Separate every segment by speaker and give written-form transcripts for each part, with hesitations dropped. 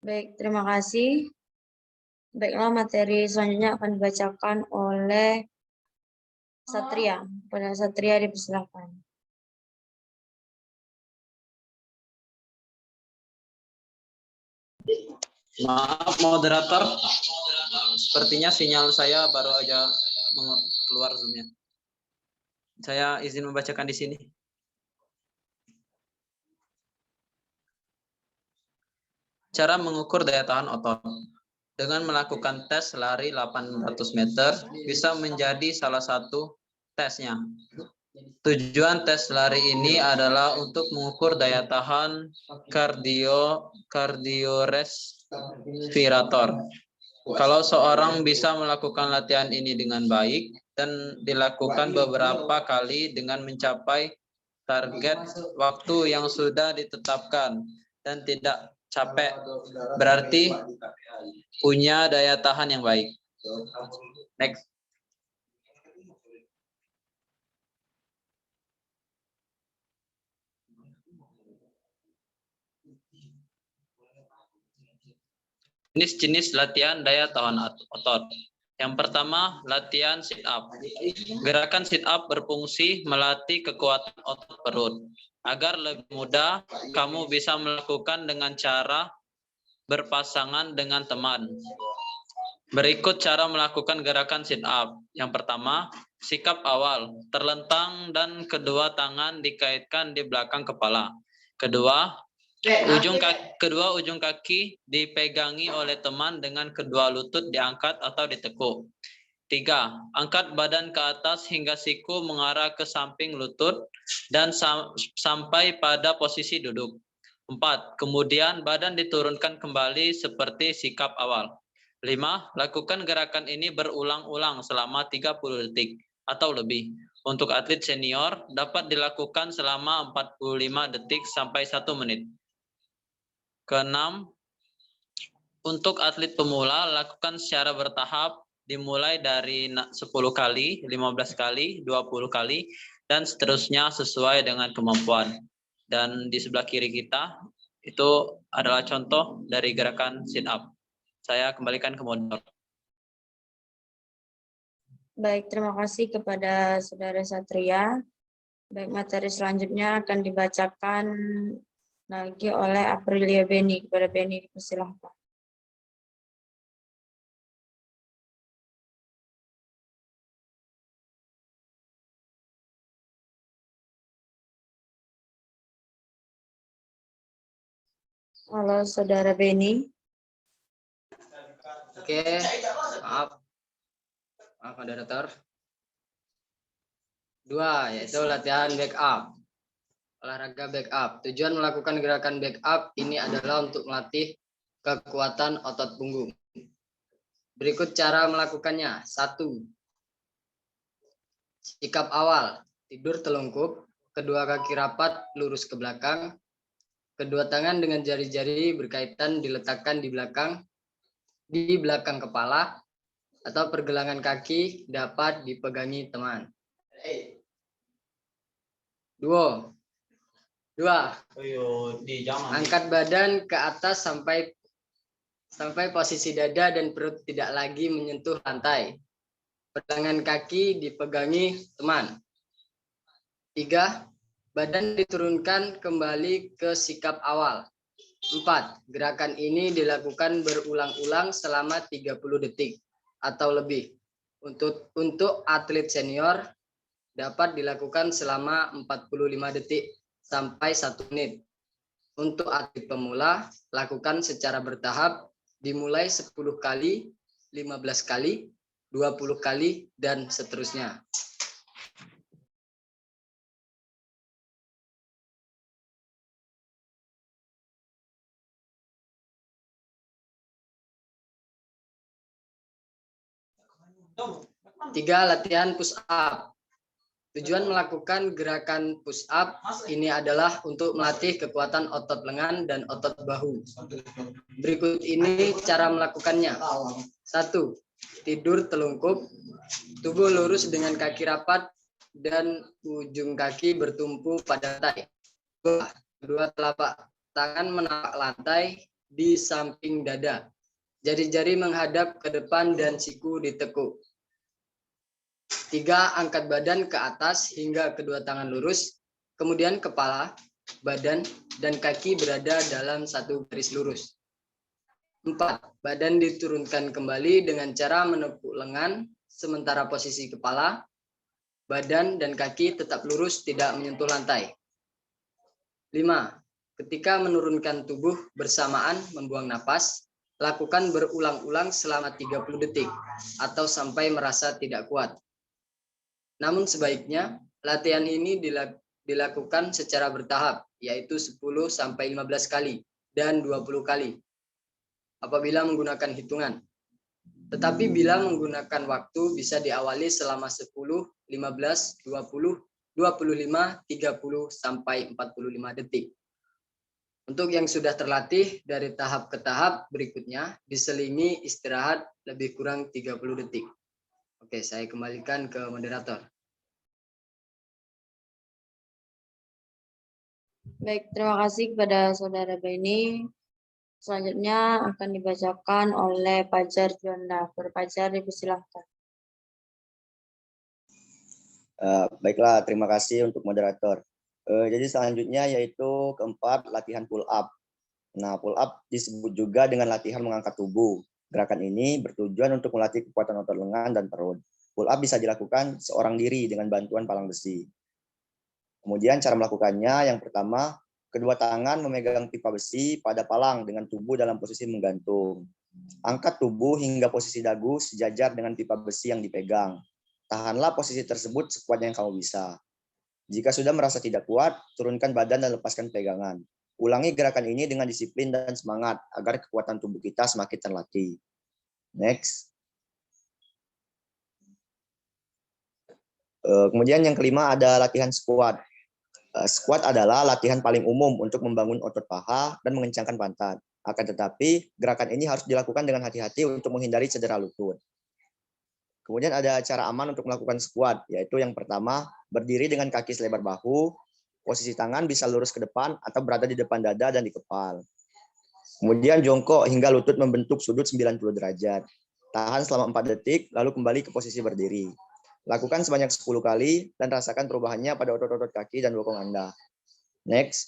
Speaker 1: Baik, terima kasih. Baiklah, materi selanjutnya akan dibacakan oleh Satria. Pada Satria dipersilakan.
Speaker 2: Maaf moderator, sepertinya sinyal saya baru aja keluar Zoom-nya. Saya izin membacakan di sini. Cara mengukur daya tahan otot. Dengan melakukan tes lari 800 meter bisa menjadi salah satu tesnya. Tujuan tes lari ini adalah untuk mengukur daya tahan kardiorespirator. Kalau seorang bisa melakukan latihan ini dengan baik dan dilakukan beberapa kali dengan mencapai target waktu yang sudah ditetapkan dan tidak capek, berarti punya daya tahan yang baik. Next. Jenis-jenis latihan daya tahan otot. Yang pertama, latihan sit up. Gerakan sit up berfungsi melatih kekuatan otot perut. Agar lebih mudah, kamu bisa melakukan dengan cara berpasangan dengan teman. Berikut cara melakukan gerakan sit up. Yang pertama, sikap awal, terlentang dan kedua tangan dikaitkan di belakang kepala. Kedua, ujung kaki dipegangi oleh teman dengan kedua lutut diangkat atau ditekuk. 3. Angkat badan ke atas hingga siku mengarah ke samping lutut dan sampai pada posisi duduk. 4. Kemudian badan diturunkan kembali seperti sikap awal. 5. Lakukan gerakan ini berulang-ulang selama 30 detik atau lebih. Untuk atlet senior dapat dilakukan selama 45 detik sampai 1 menit. Keenam, untuk atlet pemula lakukan secara bertahap dimulai dari 10 kali, 15 kali, 20 kali, dan seterusnya sesuai dengan kemampuan. Dan di sebelah kiri kita itu adalah contoh dari gerakan sit up. Saya kembalikan ke moderator.
Speaker 1: Baik, terima kasih kepada Saudara Satria. Baik, materi selanjutnya akan dibacakan lagi oleh Aprilia Beni. Kepada Beni dipersilahkan. Halo, Saudara Beni.
Speaker 3: Oke, maaf moderator. 2, yaitu latihan back up. Olahraga back up. Tujuan melakukan gerakan back up ini adalah untuk melatih kekuatan otot punggung. Berikut cara melakukannya. 1. Sikap awal. Tidur telungkup, kedua kaki rapat lurus ke belakang, kedua tangan dengan jari-jari berkaitan diletakkan di belakang kepala, atau pergelangan kaki dapat dipegangi teman. 2. Angkat badan ke atas sampai posisi dada dan perut tidak lagi menyentuh lantai. Pergelangan kaki dipegangi teman. 3. Badan diturunkan kembali ke sikap awal. 4. Gerakan ini dilakukan berulang-ulang selama 30 detik atau lebih. Untuk atlet senior dapat dilakukan selama 45 detik sampai 1 menit. Untuk atlet pemula, lakukan secara bertahap dimulai 10 kali, 15 kali, 20 kali, dan seterusnya. Tiga, latihan push up. Tujuan melakukan gerakan push up ini adalah untuk melatih kekuatan otot lengan dan otot bahu. Berikut ini cara melakukannya. 1. Tidur telungkup, tubuh lurus dengan kaki rapat dan ujung kaki bertumpu pada lantai. 2. Kedua telapak tangan menapak lantai di samping dada. Jari-jari menghadap ke depan dan siku ditekuk. 3. Angkat badan ke atas hingga kedua tangan lurus. Kemudian kepala, badan, dan kaki berada dalam satu garis lurus. 4. Badan diturunkan kembali dengan cara menepuk lengan, sementara posisi kepala, badan, dan kaki tetap lurus tidak menyentuh lantai. 5. Ketika menurunkan tubuh bersamaan membuang napas, lakukan berulang-ulang selama 30 detik atau sampai merasa tidak kuat. Namun sebaiknya latihan ini dilakukan secara bertahap, yaitu 10-15 kali dan 20 kali apabila menggunakan hitungan. Tetapi bila menggunakan waktu bisa diawali selama 10, 15, 20, 25, 30, sampai 45 detik. Untuk yang sudah terlatih dari tahap ke tahap berikutnya, diselingi istirahat lebih kurang 30 detik. Oke, saya kembalikan ke moderator.
Speaker 1: Baik, terima kasih kepada Saudara Beni. Selanjutnya akan dibacakan oleh Fajar Juanda. Fajar, dipersilahkan.
Speaker 4: Baiklah, terima kasih untuk moderator. Jadi selanjutnya yaitu keempat, latihan pull up. Nah, pull up disebut juga dengan latihan mengangkat tubuh. Gerakan ini bertujuan untuk melatih kekuatan otot lengan dan perut. Pull up bisa dilakukan seorang diri dengan bantuan palang besi. Kemudian cara melakukannya, yang pertama, kedua tangan memegang pipa besi pada palang dengan tubuh dalam posisi menggantung. Angkat tubuh hingga posisi dagu sejajar dengan pipa besi yang dipegang. Tahanlah posisi tersebut sekuat yang kamu bisa. Jika sudah merasa tidak kuat, turunkan badan dan lepaskan pegangan. Ulangi gerakan ini dengan disiplin dan semangat agar kekuatan tubuh kita semakin terlatih. Next. Kemudian yang kelima ada latihan squat. Squat adalah latihan paling umum untuk membangun otot paha dan mengencangkan pantat. Akan tetapi, gerakan ini harus dilakukan dengan hati-hati untuk menghindari cedera lutut. Kemudian ada cara aman untuk melakukan squat, yaitu yang pertama, berdiri dengan kaki selebar bahu, posisi tangan bisa lurus ke depan atau berada di depan dada dan di kepal. Kemudian jongkok hingga lutut membentuk sudut 90 derajat. Tahan selama 4 detik, lalu kembali ke posisi berdiri. Lakukan sebanyak 10 kali dan rasakan perubahannya pada otot-otot kaki dan bokong Anda. Next.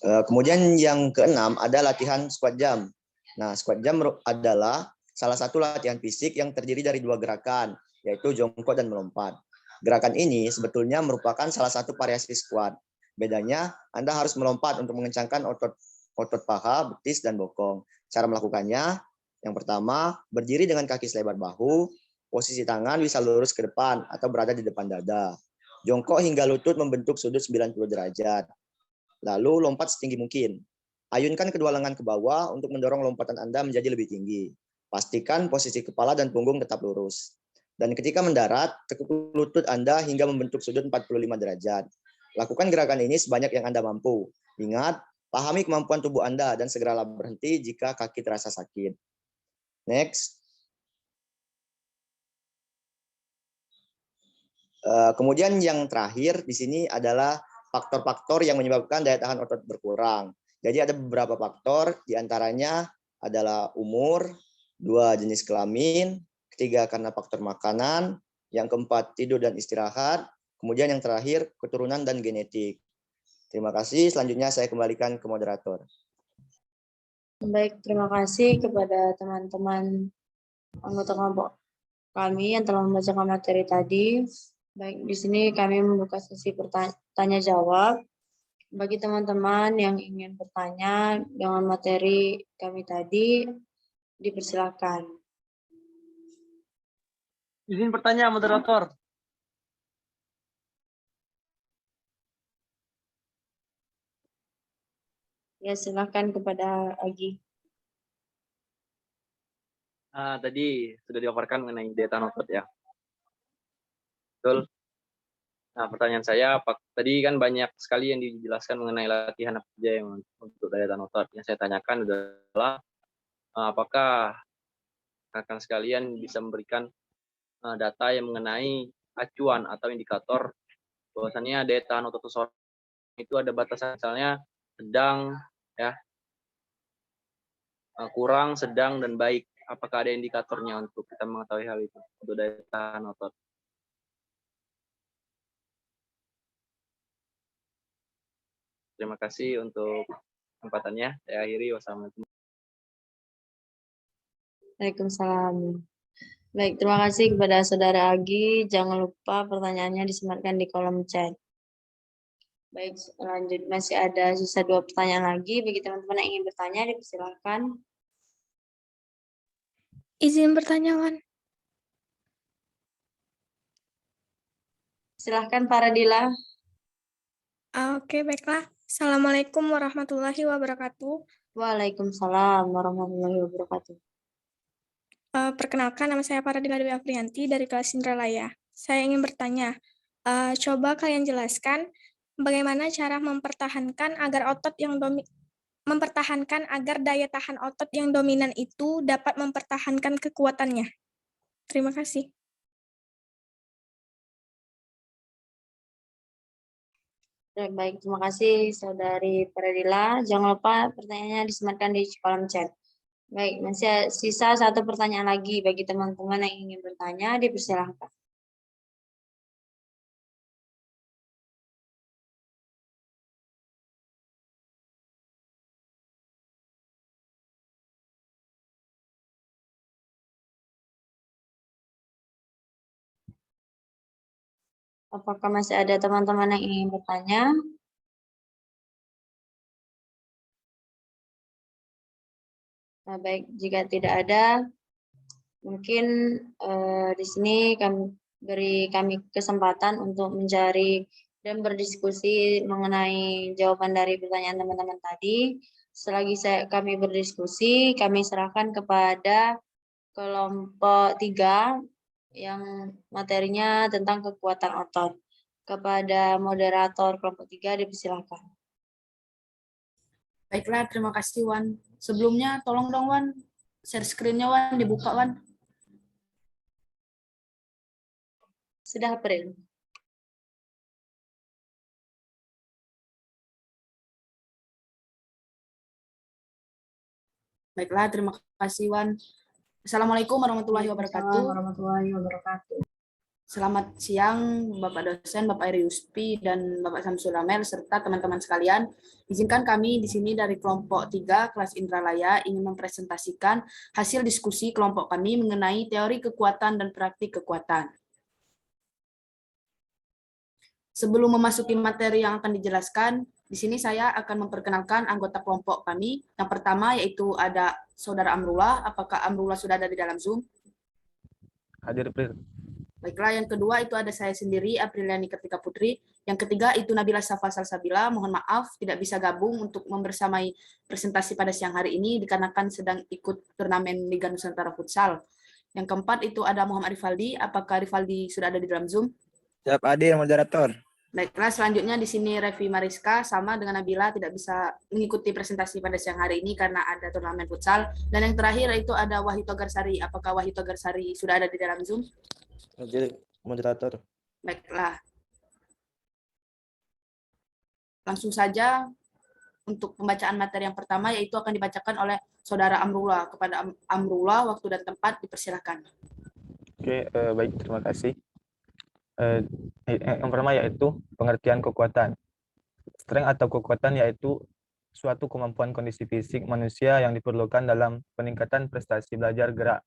Speaker 4: Kemudian yang keenam ada latihan squat jump. Nah, squat jump adalah salah satu latihan fisik yang terdiri dari dua gerakan, yaitu jongkok dan melompat. Gerakan ini sebetulnya merupakan salah satu variasi squat. Bedanya, Anda harus melompat untuk mengencangkan otot paha, betis, dan bokong. Cara melakukannya, yang pertama, berdiri dengan kaki selebar bahu, posisi tangan bisa lurus ke depan atau berada di depan dada. Jongkok hingga lutut membentuk sudut 90 derajat. Lalu lompat setinggi mungkin. Ayunkan kedua lengan ke bawah untuk mendorong lompatan Anda menjadi lebih tinggi. Pastikan posisi kepala dan punggung tetap lurus. Dan ketika mendarat, tekuk lutut Anda hingga membentuk sudut 45 derajat. Lakukan gerakan ini sebanyak yang Anda mampu. Ingat, pahami kemampuan tubuh Anda dan segeralah berhenti jika kaki terasa sakit. Next. Kemudian yang terakhir di sini adalah faktor-faktor yang menyebabkan daya tahan otot berkurang. Jadi ada beberapa faktor, diantaranya adalah umur, 2 jenis kelamin, ketiga karena faktor makanan, yang keempat tidur dan istirahat, kemudian yang terakhir keturunan dan genetik. Terima kasih, selanjutnya saya kembalikan ke moderator.
Speaker 1: Baik, terima kasih kepada teman-teman anggota kelompok kami yang telah membacakan materi tadi. Baik, di sini kami membuka sesi tanya jawab. Bagi teman-teman yang ingin bertanya dengan materi kami tadi, dipersilakan.
Speaker 5: Izin bertanya, moderator.
Speaker 1: Ya, silakan kepada Agi.
Speaker 5: Tadi sudah dipaparkan mengenai daya tahan otot ya. Betul. Nah, pertanyaan saya, tadi kan banyak sekali yang dijelaskan mengenai latihan apa saja yang untuk daya tahan otot. Yang saya tanyakan adalah apakah rekan sekalian bisa memberikan data yang mengenai acuan atau indikator bahwasannya daya tahan otot seseorang itu ada batasan, misalnya sedang, ya, kurang, sedang, dan baik. Apakah ada indikatornya untuk kita mengetahui hal itu untuk daya tahan otot? Terima kasih untuk kesempatannya. Saya akhiri. Wassalamualaikum.
Speaker 1: Waalaikumsalam. Baik, terima kasih kepada Saudara Agi. Jangan lupa pertanyaannya disematkan di kolom chat. Baik, lanjut. Masih ada sisa 2 pertanyaan lagi. Bagi teman-teman yang ingin bertanya, dipersilakan.
Speaker 6: Izin bertanya, Wan.
Speaker 1: Silahkan, Faradila.
Speaker 6: Oke, baiklah. Assalamualaikum warahmatullahi wabarakatuh.
Speaker 1: Waalaikumsalam warahmatullahi wabarakatuh.
Speaker 6: Perkenalkan, nama saya Faradila Dewi Afrianti dari kelas Indralaya. Saya ingin bertanya, coba kalian jelaskan bagaimana cara mempertahankan agar daya tahan otot yang dominan itu dapat mempertahankan kekuatannya. Terima kasih.
Speaker 1: Baik, terima kasih Saudari Faradila. Jangan lupa pertanyaannya disematkan di kolom chat. Baik, masih sisa 1 pertanyaan lagi bagi teman-teman yang ingin bertanya, dipersilahkan. Apakah masih ada teman-teman yang ingin bertanya? Nah, baik, jika tidak ada, mungkin di sini kami kesempatan untuk mencari dan berdiskusi mengenai jawaban dari pertanyaan teman-teman tadi. Selagi kami berdiskusi, kami serahkan kepada kelompok 3 yang materinya tentang kekuatan otot. Kepada moderator kelompok 3 dipersilakan.
Speaker 7: Baiklah, terima kasih Wan. Sebelumnya tolong dong Wan, share screen-nya Wan, dibuka Wan.
Speaker 1: Sudah, April.
Speaker 7: Baiklah, terima kasih Wan. Assalamualaikum warahmatullahi wabarakatuh.
Speaker 1: Warahmatullahi wabarakatuh.
Speaker 7: Selamat siang Bapak dosen, Bapak Eri Uspi, dan Bapak Samsul Amel, serta teman-teman sekalian. Izinkan kami di sini dari kelompok 3 kelas Indralaya ingin mempresentasikan hasil diskusi kelompok kami mengenai teori kekuatan dan praktik kekuatan. Sebelum memasuki materi yang akan dijelaskan, di sini saya akan memperkenalkan anggota kelompok kami. Yang pertama yaitu ada Saudara Amrullah. Apakah Amrullah sudah ada di dalam Zoom?
Speaker 5: Hadir, April.
Speaker 7: Baiklah, yang kedua itu ada saya sendiri, Apriliani Kartika Putri. Yang ketiga itu Nabila Safa Salsabila. Mohon maaf tidak bisa gabung untuk membersamai presentasi pada siang hari ini dikarenakan sedang ikut turnamen Liga Nusantara Futsal. Yang keempat itu ada Muhammad Rifaldi. Apakah Rifaldi sudah ada di dalam Zoom?
Speaker 8: Siap, hadir moderator.
Speaker 7: Baiklah, selanjutnya di sini Revi Mariska sama dengan Nabila tidak bisa mengikuti presentasi pada siang hari ini karena ada turnamen futsal. Dan yang terakhir itu ada Wahyu Togarsari. Apakah Wahyu Togarsari sudah ada di dalam Zoom?
Speaker 8: Hadir moderator.
Speaker 7: Baiklah. Langsung saja untuk pembacaan materi yang pertama yaitu akan dibacakan oleh Saudara Amrullah. Kepada Amrullah, waktu dan tempat dipersilakan.
Speaker 9: Oke, baik, terima kasih. Yang pertama yaitu pengertian kekuatan. Strength atau kekuatan yaitu suatu kemampuan kondisi fisik manusia yang diperlukan dalam peningkatan prestasi belajar gerak.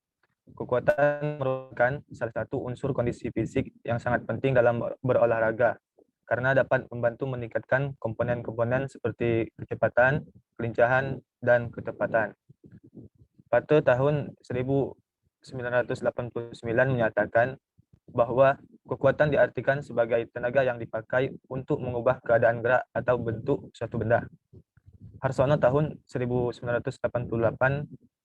Speaker 9: Kekuatan merupakan salah satu unsur kondisi fisik yang sangat penting dalam berolahraga karena dapat membantu meningkatkan komponen-komponen seperti kecepatan, kelincahan, dan ketepatan. Pada tahun 1989 menyatakan bahwa kekuatan diartikan sebagai tenaga yang dipakai untuk mengubah keadaan gerak atau bentuk suatu benda. Harsono tahun 1988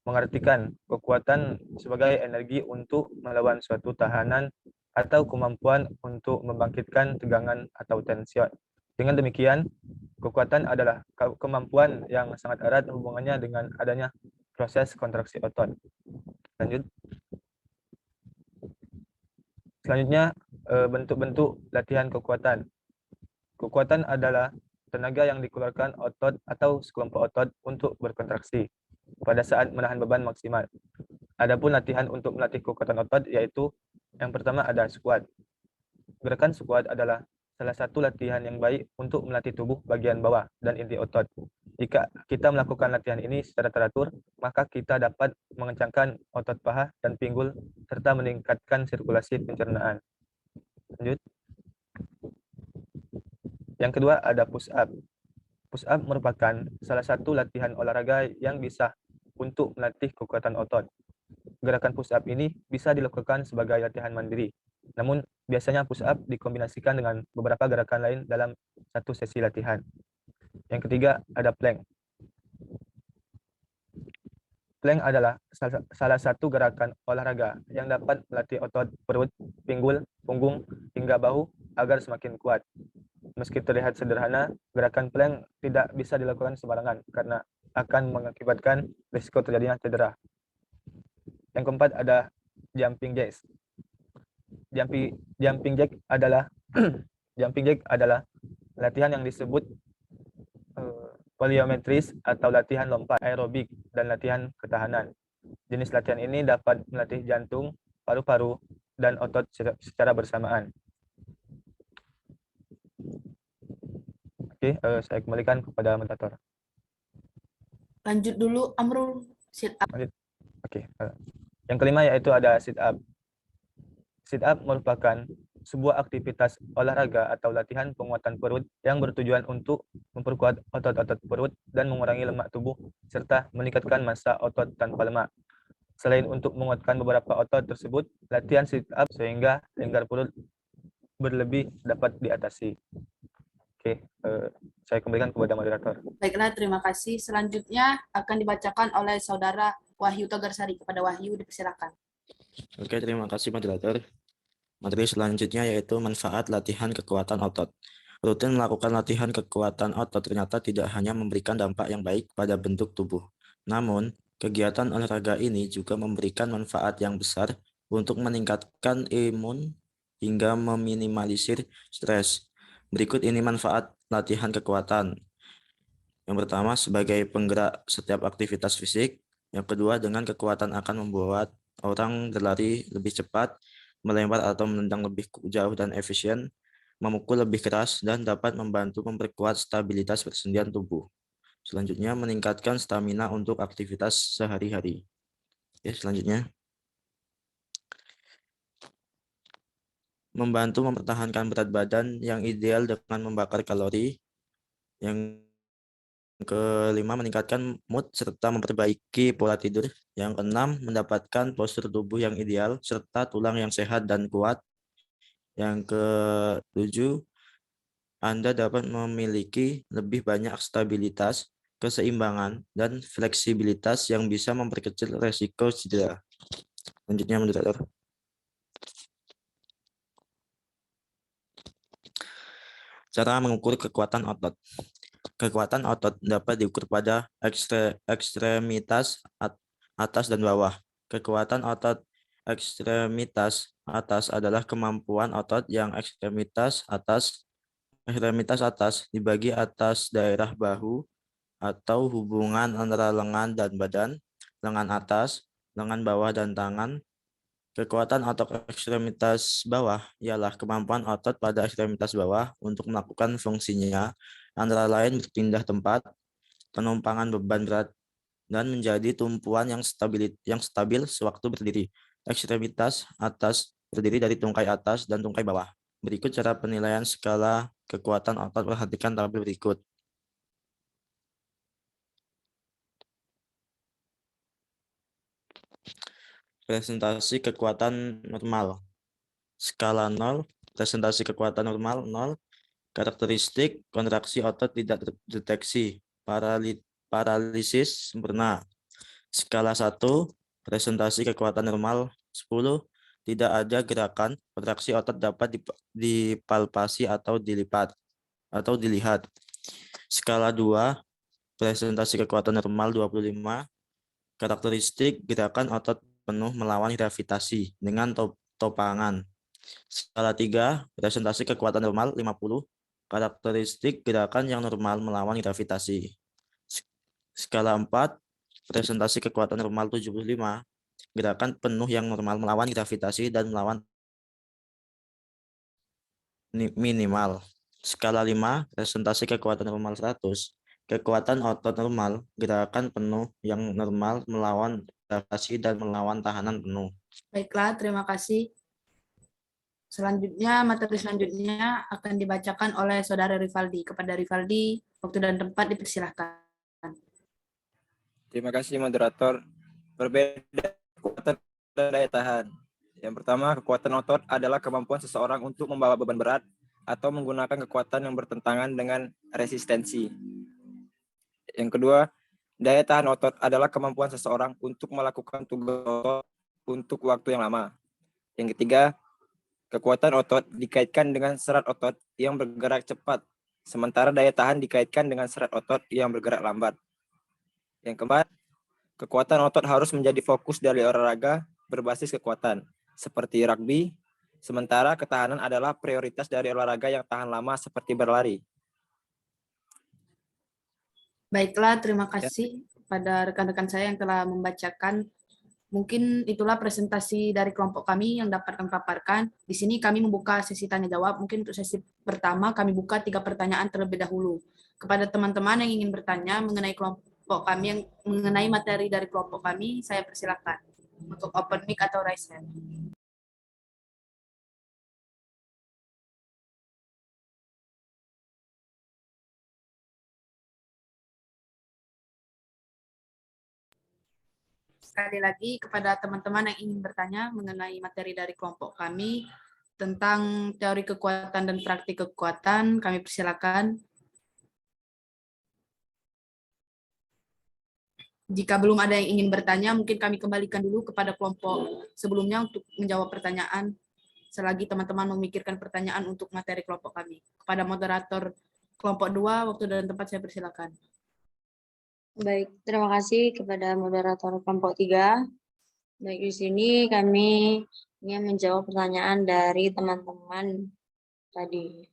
Speaker 9: mengartikan kekuatan sebagai energi untuk melawan suatu tahanan atau kemampuan untuk membangkitkan tegangan atau tension. Dengan demikian, kekuatan adalah kemampuan yang sangat erat hubungannya dengan adanya proses kontraksi otot. Lanjut. Selanjutnya, bentuk-bentuk latihan kekuatan. Kekuatan adalah tenaga yang dikeluarkan otot atau sekelompok otot untuk berkontraksi pada saat menahan beban maksimal. Adapun latihan untuk melatih kekuatan otot yaitu yang pertama ada squat. Gerakan squat adalah salah satu latihan yang baik untuk melatih tubuh bagian bawah dan inti otot. Jika kita melakukan latihan ini secara teratur, maka kita dapat mengencangkan otot paha dan pinggul serta meningkatkan sirkulasi pencernaan. Lanjut. Yang kedua ada push up. Push up merupakan salah satu latihan olahraga yang bisa untuk melatih kekuatan otot. Gerakan push up ini bisa dilakukan sebagai latihan mandiri. Namun biasanya push up dikombinasikan dengan beberapa gerakan lain dalam satu sesi latihan. Yang ketiga ada plank. Plank adalah salah satu gerakan olahraga yang dapat melatih otot perut, pinggul, punggung, hingga bahu agar semakin kuat. Meski terlihat sederhana, gerakan plank tidak bisa dilakukan sembarangan karena akan mengakibatkan risiko terjadinya cedera. Yang keempat ada jumping jacks. Jumping jack adalah jumping jack adalah latihan yang disebut plyometris atau latihan lompat aerobik dan latihan ketahanan. Jenis latihan ini dapat melatih jantung, paru-paru, dan otot secara bersamaan. Oke, saya kembalikan kepada moderator.
Speaker 7: Lanjut dulu, Amrul. Sit up.
Speaker 9: Oke, yang kelima yaitu ada sit up. Sit up merupakan sebuah aktivitas olahraga atau latihan penguatan perut yang bertujuan untuk memperkuat otot-otot perut dan mengurangi lemak tubuh serta meningkatkan massa otot tanpa lemak. Selain untuk menguatkan beberapa otot tersebut, latihan sit up sehingga lingkar perut berlebih dapat diatasi. Oke, saya kembalikan kepada moderator.
Speaker 7: Baiklah, terima kasih. Selanjutnya akan dibacakan oleh Saudara Wahyu Togarsari. Kepada Wahyu, dipersilakan.
Speaker 8: Oke, terima kasih moderator. Materi selanjutnya yaitu manfaat latihan kekuatan otot. Rutin melakukan latihan kekuatan otot ternyata tidak hanya memberikan dampak yang baik pada bentuk tubuh. Namun, kegiatan olahraga ini juga memberikan manfaat yang besar untuk meningkatkan imun hingga meminimalisir stres. Berikut ini manfaat latihan kekuatan. Yang pertama, sebagai penggerak setiap aktivitas fisik. Yang kedua, dengan kekuatan akan membuat orang berlari lebih cepat, melempar atau menendang lebih jauh dan efisien, memukul lebih keras, dan dapat membantu memperkuat stabilitas persendian tubuh. Selanjutnya, meningkatkan stamina untuk aktivitas sehari-hari. Selanjutnya, membantu mempertahankan berat badan yang ideal dengan membakar kalori. Yang kelima, meningkatkan mood serta memperbaiki pola tidur. Yang keenam, mendapatkan postur tubuh yang ideal serta tulang yang sehat dan kuat. Yang ketujuh, Anda dapat memiliki lebih banyak stabilitas, keseimbangan, dan fleksibilitas yang bisa memperkecil resiko cedera. Lanjutnya, moderator. Cara mengukur kekuatan otot. Kekuatan otot dapat diukur pada ekstremitas atas dan bawah. Kekuatan otot ekstremitas atas adalah kemampuan otot yang ekstremitas atas dibagi atas daerah bahu atau hubungan antara lengan dan badan, lengan atas, lengan bawah dan tangan. Kekuatan otot ekstremitas bawah ialah kemampuan otot pada ekstremitas bawah untuk melakukan fungsinya, antara lain berpindah tempat, penumpangan beban berat, dan menjadi tumpuan yang stabil sewaktu berdiri. Ekstremitas atas terdiri dari tungkai atas dan tungkai bawah. Berikut cara penilaian skala kekuatan otot, perhatikan tabel berikut. Presentasi kekuatan normal. Skala 0, presentasi kekuatan normal 0. Karakteristik kontraksi otot tidak terdeteksi, paralisis sempurna. Skala 1, presentasi kekuatan normal 10, tidak ada gerakan, kontraksi otot dapat dipalpasi atau dilihat. Skala 2, presentasi kekuatan normal 25, karakteristik gerakan otot penuh melawan gravitasi dengan topangan. Skala 3, presentasi kekuatan normal 50, karakteristik gerakan yang normal melawan gravitasi. Skala 4, presentasi kekuatan normal 75, gerakan penuh yang normal melawan gravitasi dan melawan minimal. Skala 5, presentasi kekuatan normal 100, kekuatan otot normal, gerakan penuh yang normal melawan gravitasi dan melawan tahanan penuh.
Speaker 7: Baiklah, terima kasih. Selanjutnya, materi selanjutnya akan dibacakan oleh Saudara Rivaldi. Kepada Rivaldi, waktu dan tempat dipersilahkan.
Speaker 10: Terima kasih moderator. Berbeda kekuatan dan daya tahan. Yang pertama, kekuatan otot adalah kemampuan seseorang untuk membawa beban berat atau menggunakan kekuatan yang bertentangan dengan resistensi. Yang kedua, daya tahan otot adalah kemampuan seseorang untuk melakukan tugas otot untuk waktu yang lama. Yang ketiga, kekuatan otot dikaitkan dengan serat otot yang bergerak cepat, sementara daya tahan dikaitkan dengan serat otot yang bergerak lambat. Yang keempat, kekuatan otot harus menjadi fokus dari olahraga berbasis kekuatan, seperti rugby, sementara ketahanan adalah prioritas dari olahraga yang tahan lama seperti berlari.
Speaker 7: Baiklah, terima kasih pada rekan-rekan saya yang telah membacakan. Mungkin itulah presentasi dari kelompok kami yang dapat kami paparkan. Di sini kami membuka sesi tanya jawab. Mungkin untuk sesi pertama kami buka 3 pertanyaan terlebih dahulu. Kepada teman-teman yang ingin bertanya mengenai kelompok kami, yang mengenai materi dari kelompok kami, saya persilakan untuk open mic atau raise hand. Sekali lagi kepada teman-teman yang ingin bertanya mengenai materi dari kelompok kami tentang teori kekuatan dan praktik kekuatan, kami persilakan. Jika belum ada yang ingin bertanya, mungkin kami kembalikan dulu kepada kelompok sebelumnya untuk menjawab pertanyaan selagi teman-teman memikirkan pertanyaan untuk materi kelompok kami. Kepada moderator kelompok 2, waktu dan tempat saya persilakan.
Speaker 1: Baik, terima kasih kepada moderator kelompok 3. Baik, di sini kami ingin menjawab pertanyaan dari teman-teman tadi.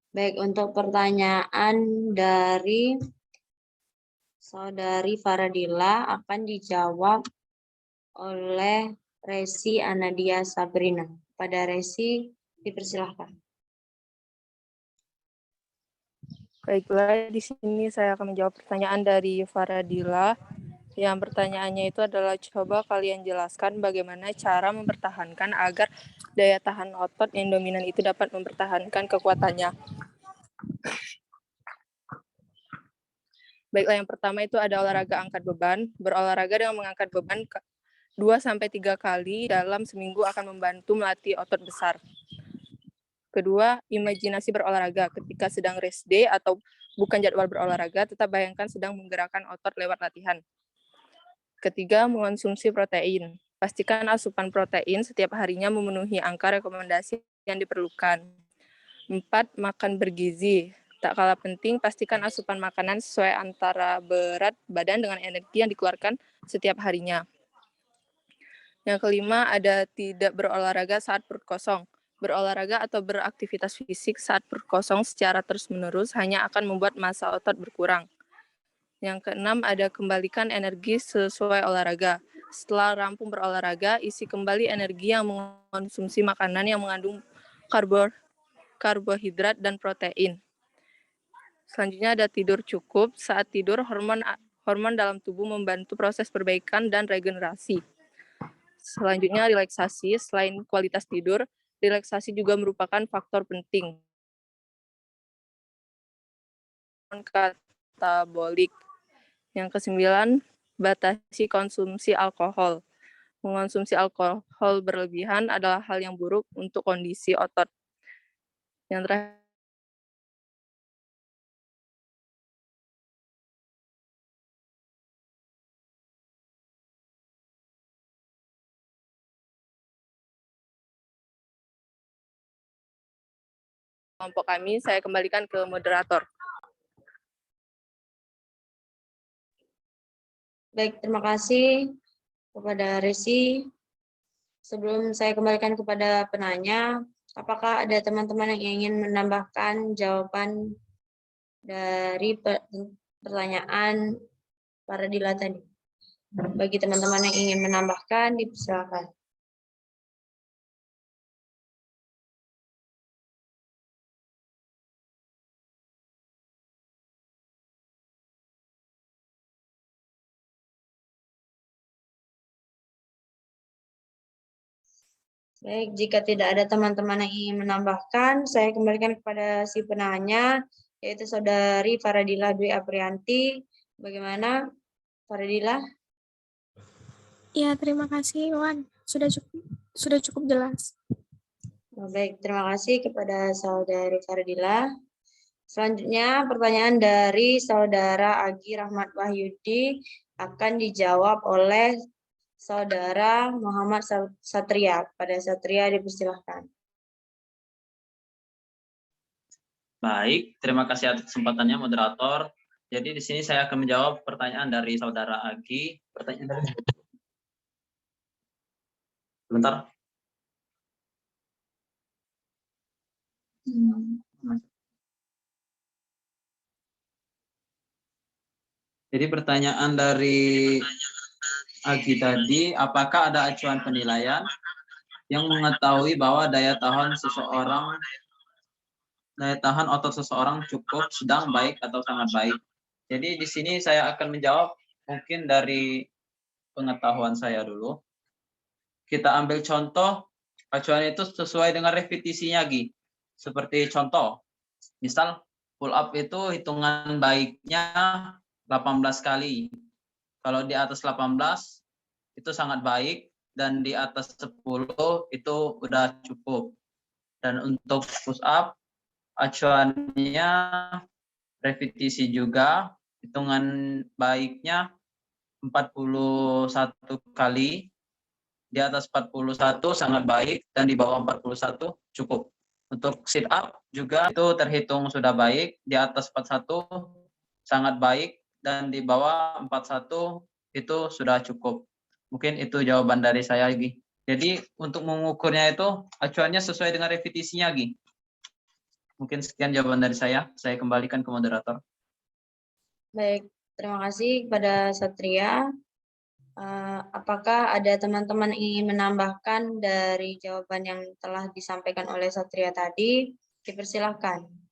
Speaker 1: Baik, untuk pertanyaan dari Saudari Faradila akan dijawab oleh Resi Anadia Sabrina. Pada Resi, dipersilahkan.
Speaker 11: Baiklah, di sini saya akan menjawab pertanyaan dari Faradila. Yang pertanyaannya itu adalah, coba kalian jelaskan bagaimana cara mempertahankan agar daya tahan otot yang dominan itu dapat mempertahankan kekuatannya. Baiklah, yang pertama itu ada olahraga angkat beban. Berolahraga dengan mengangkat beban 2-3 kali dalam seminggu akan membantu melatih otot besar. Kedua, imajinasi berolahraga. Ketika sedang rest day atau bukan jadwal berolahraga, tetap bayangkan sedang menggerakkan otot lewat latihan. Ketiga, mengonsumsi protein. Pastikan asupan protein setiap harinya memenuhi angka rekomendasi yang diperlukan. 4, makan bergizi. Tak kalah penting, pastikan asupan makanan sesuai antara berat badan dengan energi yang dikeluarkan setiap harinya. Yang kelima, ada tidak berolahraga saat perut kosong. Berolahraga atau beraktivitas fisik saat perut kosong secara terus-menerus hanya akan membuat massa otot berkurang. Yang keenam, ada kembalikan energi sesuai olahraga. Setelah rampung berolahraga, isi kembali energi yang mengonsumsi makanan yang mengandung karbohidrat dan protein. Selanjutnya ada tidur cukup. Saat tidur, hormon dalam tubuh membantu proses perbaikan dan regenerasi. Selanjutnya relaksasi. Selain kualitas tidur, relaksasi juga merupakan faktor penting. Katabolik. Yang ke-9, batasi konsumsi alkohol. Mengonsumsi alkohol berlebihan adalah hal yang buruk untuk kondisi otot. Yang terakhir, kelompok kami, saya kembalikan ke moderator.
Speaker 1: Baik, terima kasih kepada Resi. Sebelum saya kembalikan kepada penanya, apakah ada teman-teman yang ingin menambahkan jawaban dari pertanyaan para Dila tadi? Bagi teman-teman yang ingin menambahkan, dipersilakan. Baik, jika tidak ada teman-teman yang ingin menambahkan, saya kembalikan kepada si penanya, yaitu Saudari Faradila Dwi Aprianti. Bagaimana, Faradila?
Speaker 6: Ya, terima kasih, Wan. Sudah cukup jelas.
Speaker 1: Baik, terima kasih kepada Saudari Faradila. Selanjutnya, pertanyaan dari Saudara Agi Rahmat Wahyudi akan dijawab oleh Saudara Muhammad Satria. Pada Satria dipersilahkan.
Speaker 2: Baik, terima kasih atas kesempatannya moderator. Jadi di sini saya akan menjawab pertanyaan dari Saudara Agi. Pertanyaan dari sebentar. Jadi pertanyaan dari Agi tadi, apakah ada acuan penilaian yang mengetahui bahwa daya tahan otot seseorang cukup, sedang, baik, atau sangat baik? Jadi di sini saya akan menjawab mungkin dari pengetahuan saya dulu. Kita ambil contoh, acuan itu sesuai dengan repetisinya, Gi. Seperti contoh, misal pull up itu hitungan baiknya 18 kali. Kalau di atas 18 itu sangat baik, dan di atas 10 itu udah cukup. Dan untuk push up, acuannya repetisi juga, hitungan baiknya 41 kali, di atas 41 sangat baik, dan di bawah 41 cukup. Untuk sit up juga itu terhitung sudah baik, di atas 41 sangat baik, dan di bawah 41 itu sudah cukup. Mungkin itu jawaban dari saya, Gi. Jadi untuk mengukurnya itu acuannya sesuai dengan repetisinya, Gi. Mungkin sekian jawaban dari saya kembalikan ke moderator.
Speaker 1: Baik, terima kasih kepada Satria. Apakah ada teman-teman ingin menambahkan dari jawaban yang telah disampaikan oleh Satria tadi? Dipersilahkan.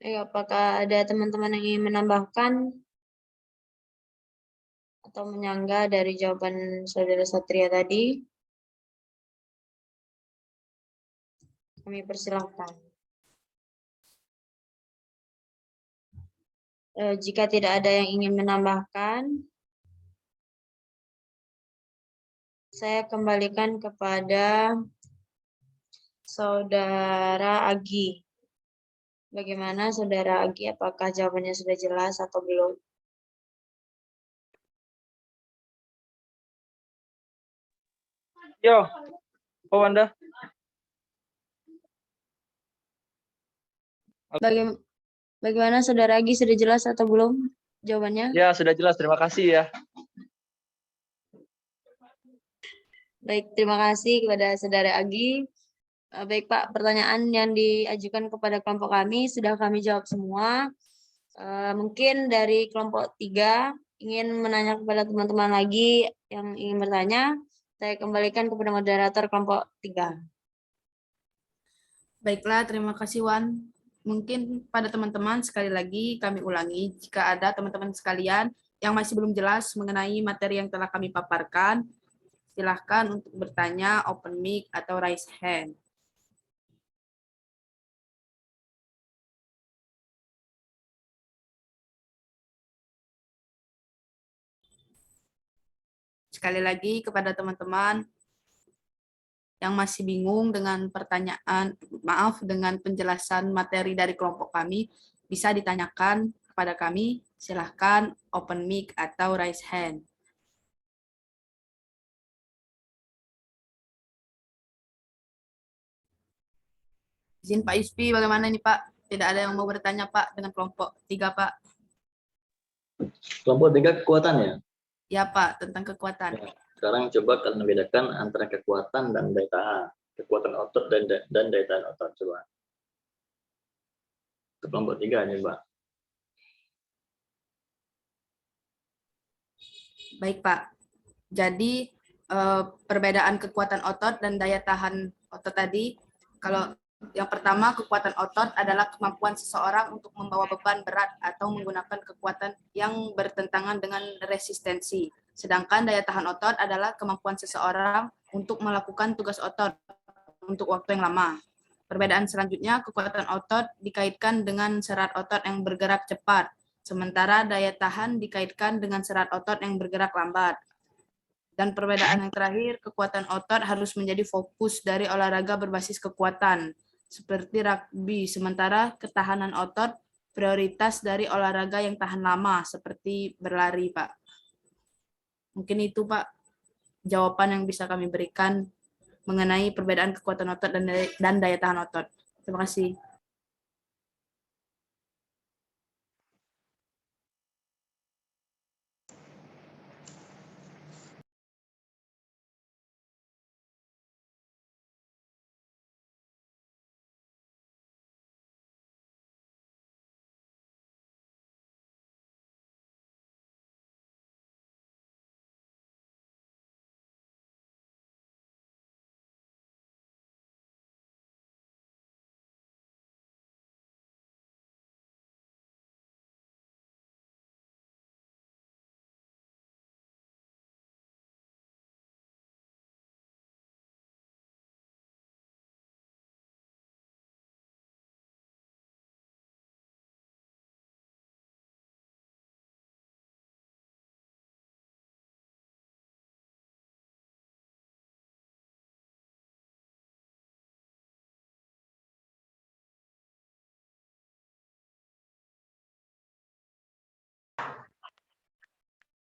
Speaker 1: Apakah ada teman-teman yang ingin menambahkan atau menyanggah dari jawaban Saudara Satria tadi? Kami persilahkan. Jika tidak ada yang ingin menambahkan, saya kembalikan kepada Saudara Agi. Bagaimana Saudara Agi? Apakah jawabannya sudah jelas atau belum?
Speaker 5: Yo, oh Anda.
Speaker 1: Bagaimana Saudara Agi, sudah jelas atau belum jawabannya?
Speaker 5: Ya, sudah jelas. Terima kasih ya.
Speaker 1: Baik, terima kasih kepada Saudara Agi. Baik Pak, pertanyaan yang diajukan kepada kelompok kami sudah kami jawab semua. Mungkin dari kelompok 3 ingin menanya kepada teman-teman lagi yang ingin bertanya. Saya kembalikan kepada moderator kelompok 3.
Speaker 7: Baiklah, terima kasih Wan. Mungkin pada teman-teman sekali lagi kami ulangi, jika ada teman-teman sekalian yang masih belum jelas mengenai materi yang telah kami paparkan, silahkan untuk bertanya, open mic atau raise hand. Sekali lagi kepada teman-teman yang masih bingung dengan dengan penjelasan materi dari kelompok kami, bisa ditanyakan kepada kami. Silahkan open mic atau raise hand. Izin Pak Yuspi, bagaimana ini Pak? Tidak ada yang mau bertanya Pak dengan kelompok 3 Pak.
Speaker 12: Kelompok 3 kekuatan ya?
Speaker 7: Ya Pak, tentang kekuatan.
Speaker 12: Ya. Sekarang coba kalian membedakan antara kekuatan dan daya tahan. Kekuatan otot dan daya tahan otot. Coba. Ke kelompok 3 ini Pak.
Speaker 7: Baik Pak. Jadi perbedaan kekuatan otot dan daya tahan otot tadi, kalau yang pertama, kekuatan otot adalah kemampuan seseorang untuk membawa beban berat atau menggunakan kekuatan yang bertentangan dengan resistensi. Sedangkan daya tahan otot adalah kemampuan seseorang untuk melakukan tugas otot untuk waktu yang lama. Perbedaan selanjutnya, kekuatan otot dikaitkan dengan serat otot yang bergerak cepat, sementara daya tahan dikaitkan dengan serat otot yang bergerak lambat. Dan perbedaan yang terakhir, kekuatan otot harus menjadi fokus dari olahraga berbasis kekuatan, seperti rugby, sementara ketahanan otot prioritas dari olahraga yang tahan lama, seperti berlari, Pak. Mungkin itu, Pak, jawaban yang bisa kami berikan mengenai perbedaan kekuatan otot dan daya tahan otot. Terima kasih.